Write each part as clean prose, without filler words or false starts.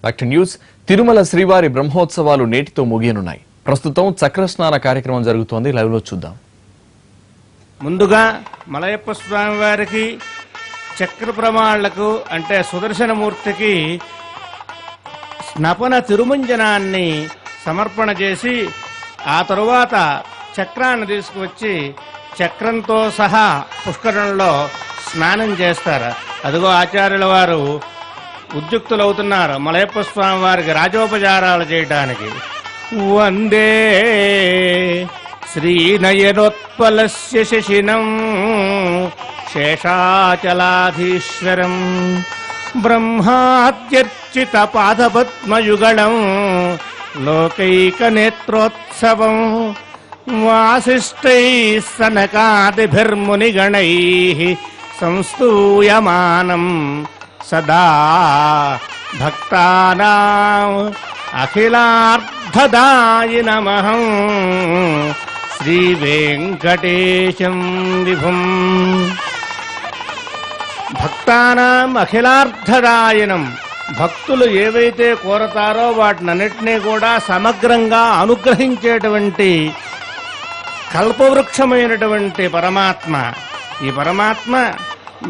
Back to news. Tirumala శ్రీవారి బ్రహ్మోత్సవాలు నేటితో ముగియనున్నాయి. ప్రస్తుతం చక్రస్నాన కార్యక్రమం జరుగుతోంది. లైవ్ లో చూద్దాం. ముందుగా మలయప్ప స్వామి వారికి చక్ర ప్రమాణాలకు అంటే సుదర్శనమూర్తికి స్నపన తిరుమంజనాన్ని సమర్పణ చేసి ఆ తరువాత చక్రాన్ని తీసుకువచ్చి చక్రంతో సహా పుష్కరంలో స్నానం చేస్తారు. అదిగో ఆచార్యుల వారు ఉద్యుక్తులవుతున్నారు మలయప్ప స్వామి వారికి రాజోపచారాలు చేయడానికి. వందే శ్రీనయనోత్పలస్య శశినం శేషాచలాధీశ్వరం బ్రహ్మాద్యర్చిత పాదపద్మయుగళం లోకైకనేత్రోత్సవం వాసిష్ఠై సనకాదిభిర్మునిగణై సంస్తూయమానం సదా భక్తానాం అఖిలార్థదాయ నమః శ్రీ వెంకటేశం విభుం. భక్తానాం అఖిలార్థదాయనం, భక్తులు ఏవైతే కోరతారో వాటినన్నిటినీ కూడా సమగ్రంగా అనుగ్రహించేటువంటి కల్పవృక్షమైనటువంటి పరమాత్మ. ఈ పరమాత్మ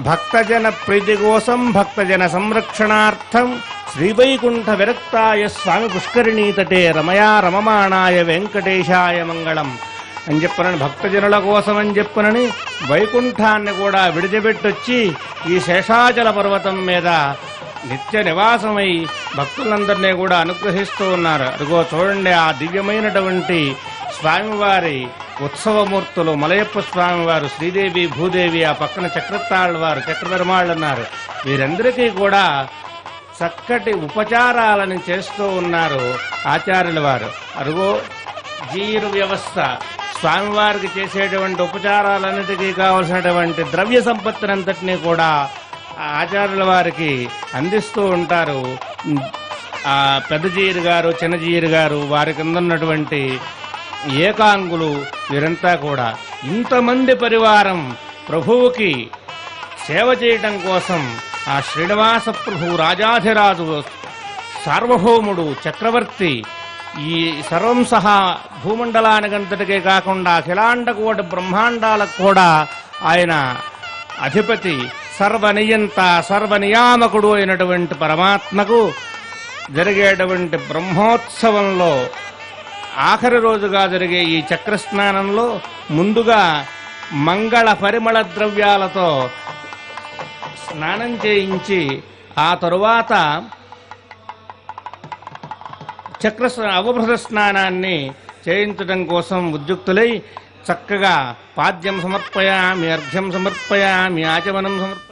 భక్తజన ప్రీతి కోసం భక్తజన సంరక్షణార్థం శ్రీవైకుంఠ విరక్తాయ స్వామి పుష్కరిణీ తటే రమయా రమమాణాయ వెంకటేశాయ మంగళం అని చెప్పనని, భక్తజనుల కోసం అని చెప్పనని వైకుంఠాన్ని కూడా విడిచిపెట్టొచ్చి ఈ శేషాచల పర్వతం మీద నిత్య నివాసమై భక్తులందరినీ కూడా అనుగ్రహిస్తూ ఉన్నారు. అదిగో చూడండి, ఆ దివ్యమైనటువంటి స్వామివారి ఉత్సవమూర్తులు మలయప్ప స్వామివారు, శ్రీదేవి, భూదేవి, ఆ పక్కన చక్రతాళ్ళ వారు, చక్రపెరుమాళ్ళు ఉన్నారు. వీరందరికీ కూడా చక్కటి ఉపచారాలను చేస్తూ ఉన్నారు ఆచార్యుల వారు. అరుగో జీరు వ్యవస్థ, స్వామివారికి చేసేటువంటి ఉపచారాలన్నిటికీ కావలసినటువంటి ద్రవ్య సంపత్తినంతటినీ కూడా ఆచార్యుల వారికి అందిస్తూ ఉంటారు. ఆ పెద్దజీరు గారు, చిన్నజీరు గారు, వారి కింద ఉన్నటువంటి ఏకాంగులు, వీరంతా కూడా ఇంతమంది పరివారం ప్రభువుకి సేవ చేయటం కోసం ఆ శ్రీనివాస ప్రభు రాజాధిరాజు సార్వభౌముడు చక్రవర్తి ఈ సర్వం సహా భూమండలానికంతటికే కాకుండా అఖిలాండకోటి బ్రహ్మాండాలకు కూడా ఆయన అధిపతి, సర్వనియంత, సర్వనియామకుడు అయినటువంటి పరమాత్మకు జరిగేటువంటి బ్రహ్మోత్సవంలో ఆఖరి రోజుగా జరిగే ఈ చక్రస్నానంలో ముందుగా మంగళ పరిమళ ద్రవ్యాలతో స్నానం చేయించి ఆ తరువాత అవభృత స్నానాన్ని చేయించడం కోసం ఉద్యుక్తులై చక్కగా పాద్యం సమర్పయామి, అర్ఘ్యం సమర్పయామి, ఆచమనం సమర్పయామి